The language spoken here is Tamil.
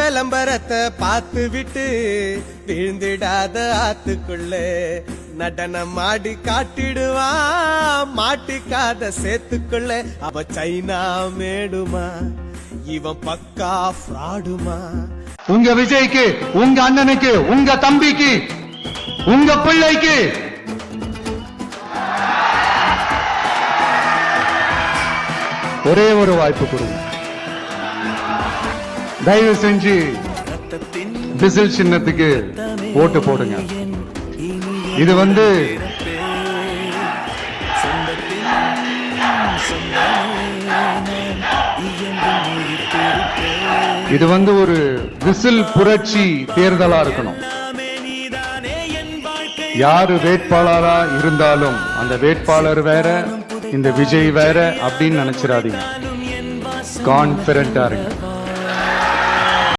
விளம்பரத்தை பார்த்து விட்டு விழுந்திடாத ஆத்துக்குள்ள நடனம் ஆடி காட்டிடுவான் மாட்டிக்காத சேத்துக்குள்ள. அவ சைனா மேடுமா இவன் பக்கா ஃப்ராடுமா. உங்க விஜய்க்கு, உங்க அண்ணனுக்கு, உங்க தம்பிக்கு, உங்க பிள்ளைக்கு ஒரே ஒரு வாய்ப்பு கொடுங்க. தயவு செஞ்சு விசில் சின்னத்துக்கு ஓட்டு போடுங்க. இது ஒரு விசில் புரட்சி தேர்தலா இருக்கணும். யாரு வேட்பாளரா இருந்தாலும் அந்த வேட்பாளர் வேற, இந்த விஜய் வேற அப்படின்னு நினைச்சிடாதீங்க. கான்பிடண்டா இருங்க.